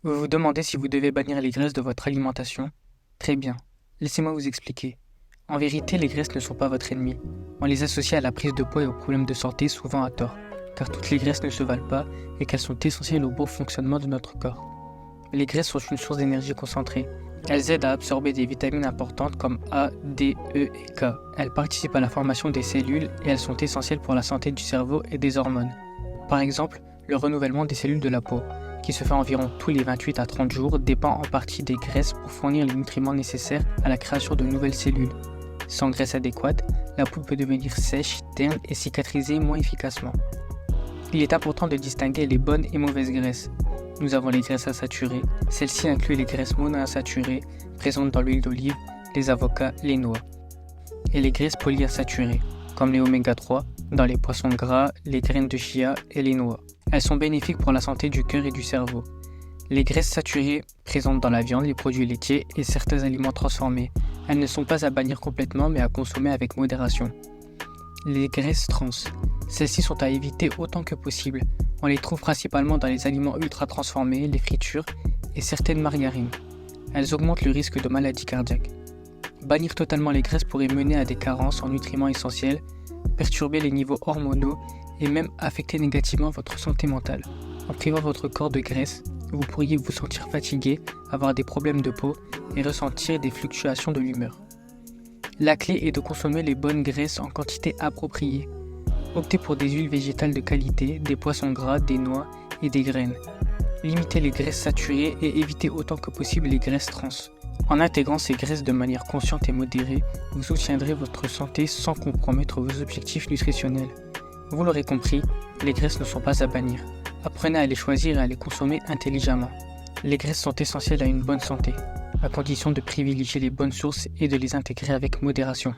Vous vous demandez si vous devez bannir les graisses de votre alimentation? Très bien. Laissez-moi vous expliquer. En vérité, les graisses ne sont pas votre ennemi. On les associe à la prise de poids et aux problèmes de santé, souvent à tort, car toutes les graisses ne se valent pas et qu'elles sont essentielles au bon fonctionnement de notre corps. Les graisses sont une source d'énergie concentrée. Elles aident à absorber des vitamines importantes comme A, D, E et K. Elles participent à la formation des cellules et elles sont essentielles pour la santé du cerveau et des hormones. Par exemple, le renouvellement des cellules de la peau, qui se fait environ tous les 28 à 30 jours, dépend en partie des graisses pour fournir les nutriments nécessaires à la création de nouvelles cellules. Sans graisse adéquate, la peau peut devenir sèche, terne et cicatriser moins efficacement. Il est important de distinguer les bonnes et mauvaises graisses. Nous avons les graisses insaturées. Celles-ci incluent les graisses monoinsaturées, présentes dans l'huile d'olive, les avocats, les noix. Et les graisses polyinsaturées, comme les oméga 3, dans les poissons gras, les graines de chia et les noix. Elles sont bénéfiques pour la santé du cœur et du cerveau. Les graisses saturées, présentes dans la viande, les produits laitiers et certains aliments transformés. Elles ne sont pas à bannir complètement mais à consommer avec modération. Les graisses trans. Celles-ci sont à éviter autant que possible. On les trouve principalement dans les aliments ultra transformés, les fritures et certaines margarines. Elles augmentent le risque de maladies cardiaques. Bannir totalement les graisses pourrait mener à des carences en nutriments essentiels, perturber les niveaux hormonaux et même affecter négativement votre santé mentale. En privant votre corps de graisse, vous pourriez vous sentir fatigué, avoir des problèmes de peau et ressentir des fluctuations de l'humeur. La clé est de consommer les bonnes graisses en quantité appropriée. Optez pour des huiles végétales de qualité, des poissons gras, des noix et des graines. Limitez les graisses saturées et évitez autant que possible les graisses trans. En intégrant ces graisses de manière consciente et modérée, vous soutiendrez votre santé sans compromettre vos objectifs nutritionnels. Vous l'aurez compris, les graisses ne sont pas à bannir. Apprenez à les choisir et à les consommer intelligemment. Les graisses sont essentielles à une bonne santé, à condition de privilégier les bonnes sources et de les intégrer avec modération.